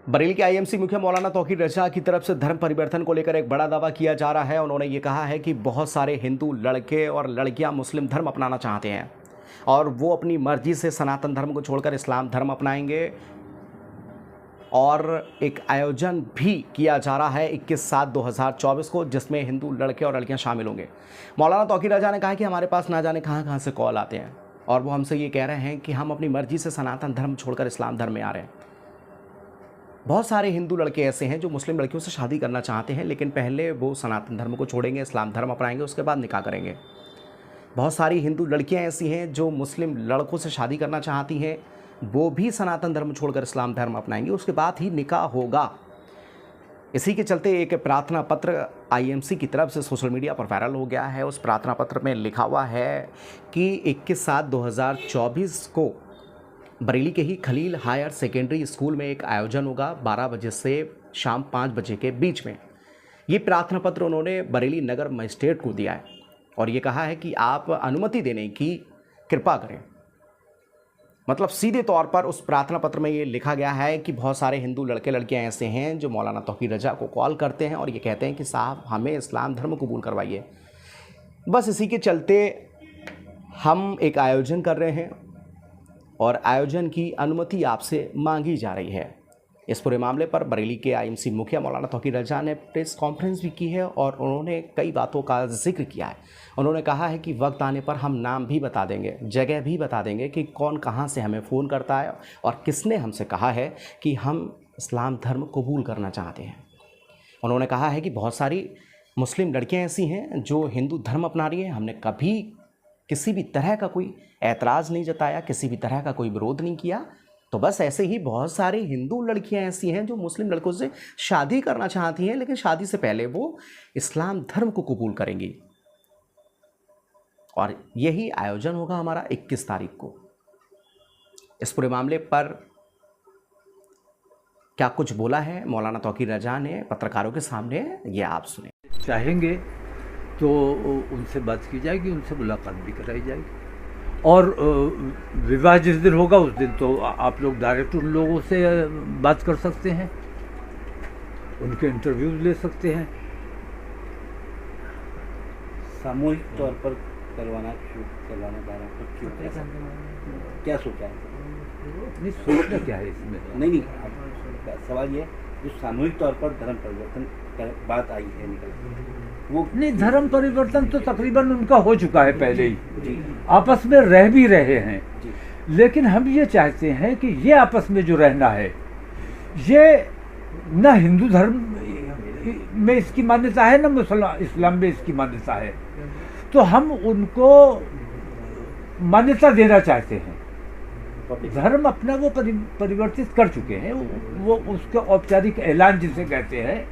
बरेली के आईएमसी मुखिया मौलाना तौकीर रजा की तरफ से धर्म परिवर्तन को लेकर एक बड़ा दावा किया जा रहा है। उन्होंने ये कहा है कि बहुत सारे हिंदू लड़के और लड़कियां मुस्लिम धर्म अपनाना चाहते हैं और वो अपनी मर्जी से सनातन धर्म को छोड़कर इस्लाम धर्म अपनाएंगे। और एक आयोजन भी किया जा रहा है 21/7/2024 को, जिसमें हिंदू लड़के और लड़कियां शामिल होंगे। मौलाना तौकीर रजा ने कहा कि हमारे पास ना जाने कहां से कॉल आते हैं और वो हमसे ये कह रहे हैं कि हम अपनी मर्जी से सनातन धर्म छोड़कर इस्लाम धर्म में आ रहे हैं। बहुत सारे हिंदू लड़के ऐसे हैं जो मुस्लिम लड़कियों से शादी करना चाहते हैं, लेकिन पहले वो सनातन धर्म को छोड़ेंगे, इस्लाम धर्म अपनाएंगे, उसके बाद निकाह करेंगे। बहुत सारी हिंदू लड़कियां ऐसी हैं जो मुस्लिम लड़कों से शादी करना चाहती हैं, वो भी सनातन धर्म छोड़कर इस्लाम धर्म अपनाएंगे, उसके बाद ही निकाह होगा। इसी के चलते एक प्रार्थना पत्र आईएमसी की तरफ से सोशल मीडिया पर वायरल हो गया है। उस प्रार्थना पत्र में लिखा हुआ है कि 21/7/2024 को बरेली के ही खलील हायर सेकेंडरी स्कूल में एक आयोजन होगा 12 बजे से शाम 5 बजे के बीच में। ये प्रार्थना पत्र उन्होंने बरेली नगर मजिस्ट्रेट को दिया है और ये कहा है कि आप अनुमति देने की कृपा करें। मतलब सीधे तौर पर उस प्रार्थना पत्र में ये लिखा गया है कि बहुत सारे हिंदू लड़के लड़कियां ऐसे हैं जो मौलाना तौकीर रजा को कॉल करते हैं और ये कहते हैं कि साहब हमें इस्लाम धर्म कबूल करवाइए। बस इसी के चलते हम एक आयोजन कर रहे हैं और आयोजन की अनुमति आपसे मांगी जा रही है। इस पूरे मामले पर बरेली के आईएमसी मुखिया मौलाना तौकीर रजा ने प्रेस कॉन्फ्रेंस भी की है और उन्होंने कई बातों का जिक्र किया है। उन्होंने कहा है कि वक्त आने पर हम नाम भी बता देंगे, जगह भी बता देंगे कि कौन कहां से हमें फ़ोन करता है और किसने हमसे कहा है कि हम इस्लाम धर्म कबूल करना चाहते हैं। उन्होंने कहा है कि बहुत सारी मुस्लिम लड़कियाँ ऐसी हैं जो हिंदू धर्म अपना रही हैं। हमने कभी किसी भी तरह का कोई ऐतराज़ नहीं जताया, किसी भी तरह का कोई विरोध नहीं किया। तो बस ऐसे ही बहुत सारी हिंदू लड़कियां ऐसी हैं जो मुस्लिम लड़कों से शादी करना चाहती हैं, लेकिन शादी से पहले वो इस्लाम धर्म को कबूल करेंगी। और यही आयोजन होगा हमारा 21 तारीख को। इस पूरे मामले पर क्या कुछ बोला है मौलाना तौकीर रजा ने पत्रकारों के सामने, ये आप सुने। चाहेंगे तो उनसे बात की जाएगी, उनसे मुलाकात भी कराई जाएगी और विवाह जिस दिन होगा उस दिन तो आप लोग डायरेक्ट उन लोगों से बात कर सकते हैं, उनके इंटरव्यूज ले सकते हैं। सामूहिक तौर पर करवाना क्यों क्या सोचा है? नहीं सोचना क्या है इसमें? नहीं सवाल ये है, जो सामूहिक तौर पर धर्म परिवर्तन की बात आई है निकल वो नहीं, धर्म परिवर्तन तो तकरीबन उनका हो चुका है पहले ही, आपस में रह भी रहे हैं। लेकिन हम ये चाहते हैं कि ये आपस में जो रहना है, ये न हिंदू धर्म में इसकी मान्यता है, न इस्लाम में इसकी मान्यता है, तो हम उनको मान्यता देना चाहते हैं। धर्म अपना वो परिवर्तित कर चुके हैं, वो उसका औपचारिक ऐलान जिसे कहते हैं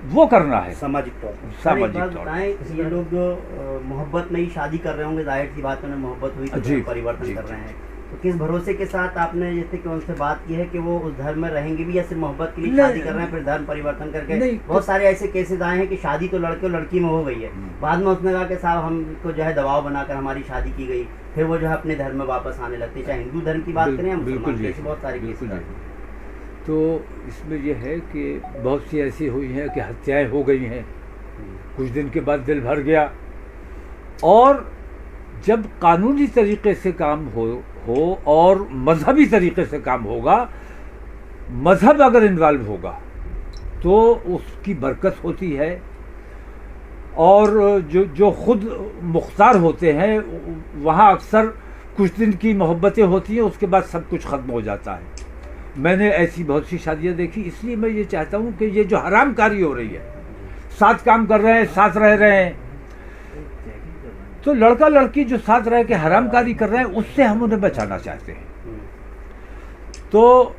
वो करना है सामाजिक तौर पर। सामाजिक तौर पर ये लोग मोहब्बत में ही शादी कर रहे होंगे, जाहिर सी बात है, मोहब्बत हुई तो परिवर्तन कर रहे हैं। तो किस भरोसे के साथ आपने जैसे कि उनसे बात की है कि वो उस धर्म में रहेंगे भी या सिर्फ मोहब्बत के लिए शादी कर रहे हैं फिर धर्म परिवर्तन करके? बहुत सारे ऐसे केसेस आए हैं कि शादी तो लड़के और लड़की में हो गई है, बाद में उसने कहा कि साहब हमको जो है दबाव बनाकर हमारी शादी की गई, फिर वो जो है अपने धर्म में वापस आने लगते, चाहे हिंदू धर्म की बात करें या मुसलमान की, बहुत सारे केसेस। तो इसमें यह है कि बहुत सी ऐसी हुई हैं कि हत्याएं हो गई हैं, कुछ दिन के बाद दिल भर गया। और जब कानूनी तरीके से काम हो और मजहबी तरीके से काम होगा, मजहब अगर इन्वॉल्व होगा तो उसकी बरकत होती है। और जो खुद मुख्तार होते हैं वहाँ अक्सर कुछ दिन की मोहब्बतें होती हैं, उसके बाद सब कुछ ख़त्म हो जाता है। मैंने ऐसी बहुत सी शादियाँ देखी, इसलिए मैं ये चाहता हूँ कि ये जो हरामकारी हो रही है, साथ काम कर रहे हैं, साथ रह रहे हैं, तो लड़का लड़की जो साथ रह के हरामकारी कर रहे हैं उससे हम उन्हें बचाना चाहते हैं। तो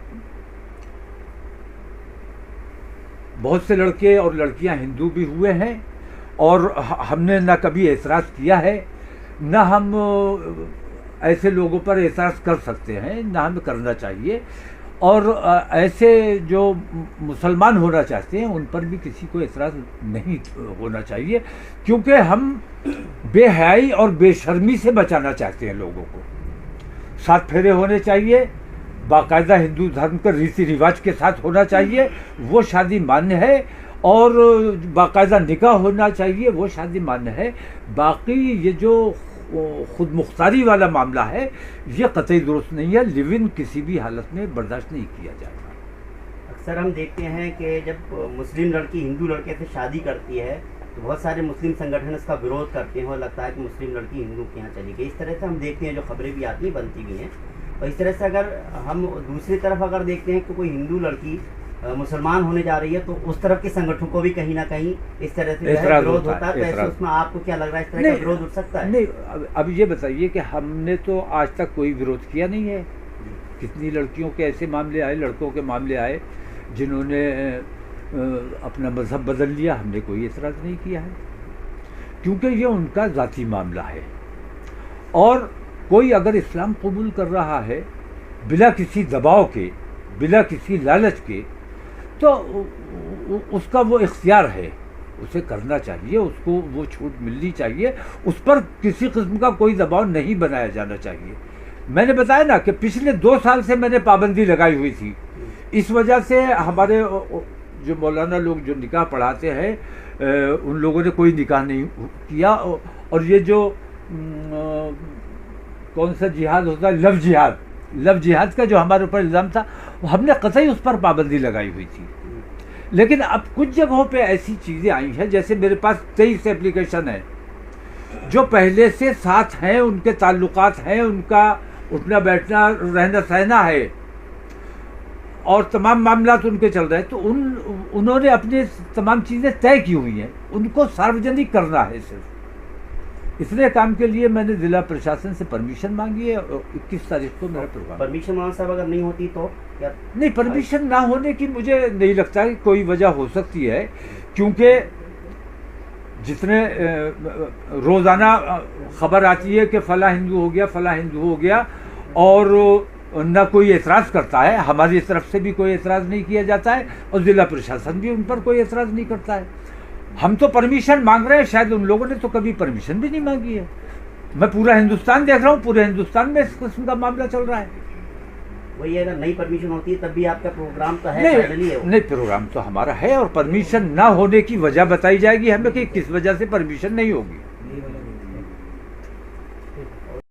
बहुत से लड़के और लड़कियां हिंदू भी हुए हैं और हमने ना कभी एतराज़ किया है, ना हम ऐसे लोगों पर एतराज़ कर सकते हैं, ना हमें करना चाहिए। और ऐसे जो मुसलमान होना चाहते हैं उन पर भी किसी को एतराज़ नहीं होना चाहिए, क्योंकि हम बेहयाई और बेशर्मी से बचाना चाहते हैं लोगों को। 7 फेरे होने चाहिए, बाकायदा हिंदू धर्म के रीति रिवाज के साथ होना चाहिए, वो शादी मान्य है। और बाकायदा निकाह होना चाहिए, वो शादी मान्य है। बाकी ये जो खुद मुख्तारी वाला मामला है, ये कतई दुरुस्त नहीं है। लिव इन किसी भी हालत में बर्दाश्त नहीं किया जाएगा। अक्सर हम देखते हैं कि जब मुस्लिम लड़की हिंदू लड़के से शादी करती है तो बहुत सारे मुस्लिम संगठन इसका विरोध करते हैं और लगता है कि मुस्लिम लड़की हिंदू के यहाँ चली गई। इस तरह से हम देखते हैं, जो खबरें भी आती बनती भी हैं। और इस तरह से अगर हम दूसरी तरफ अगर देखते हैं कि कोई हिंदू लड़की मुसलमान होने जा रही है तो उस तरफ के संगठनों को भी कहीं ना कहीं इस तरह से विरोध होता है। तो ऐसे उसमें आपको क्या लग रहा है, इस तरह का विरोध उठ सकता है? नहीं, अब ये बताइए कि हमने तो आज तक कोई विरोध किया नहीं है। कितनी लड़कियों के ऐसे मामले आए, लड़कों के मामले आए जिन्होंने अपना मजहब बदल लिया, हमने कोई एतराज़ नहीं किया है, क्योंकि ये उनका ज़ाती मामला है। और कोई अगर इस्लाम कबूल कर रहा है बिला किसी दबाव के, बिला किसी लालच के, तो उसका वो इख्तियार है, उसे करना चाहिए, उसको वो छूट मिलनी चाहिए। उस पर किसी किस्म का कोई दबाव नहीं बनाया जाना चाहिए। मैंने बताया ना कि पिछले 2 साल से मैंने पाबंदी लगाई हुई थी। इस वजह से हमारे जो मौलाना लोग जो निकाह पढ़ाते हैं, उन लोगों ने कोई निकाह नहीं किया। और ये जो कौन सा जिहाद होता है, लव जिहाद का जो हमारे ऊपर इल्ज़ाम था, हमने कतई उस पर पाबंदी लगाई हुई थी। लेकिन अब कुछ जगहों पे ऐसी चीज़ें आई हैं, जैसे मेरे पास 23 एप्लीकेशन है जो पहले से साथ हैं, उनके ताल्लुकात हैं, उनका उठना बैठना रहना सहना है और तमाम मामला तो उनके चल रहे हैं। तो उन्होंने अपनी तमाम चीज़ें तय की हुई हैं, उनको सार्वजनिक करना है। सिर्फ इतने काम के लिए मैंने जिला प्रशासन से परमिशन मांगी है। 21 तारीख को मेरा प्रोग्राम। परमिशन मौलाना साहब अगर नहीं होती तो क्या? नहीं, परमिशन ना होने की मुझे नहीं लगता कि कोई वजह हो सकती है, क्योंकि जितने रोज़ाना खबर आती है कि फ़लाँ हिंदू हो गया, फ़लाँ हिंदू हो गया, और न कोई एतराज़ करता है। हमारी तरफ से भी कोई एतराज़ नहीं किया जाता है और ज़िला प्रशासन भी उन पर कोई एतराज़ नहीं करता है। हम तो परमिशन मांग रहे हैं, शायद उन लोगों ने तो कभी परमिशन भी नहीं मांगी है। मैं पूरा हिंदुस्तान देख रहा हूँ, पूरे हिंदुस्तान में इस किस्म का मामला चल रहा है। वही अगर नई परमिशन होती है तब भी आपका प्रोग्राम तो है, नहीं, प्रोग्राम तो हमारा है और परमिशन ना होने की वजह बताई जाएगी हमें कि किस वजह से परमिशन नहीं होगी।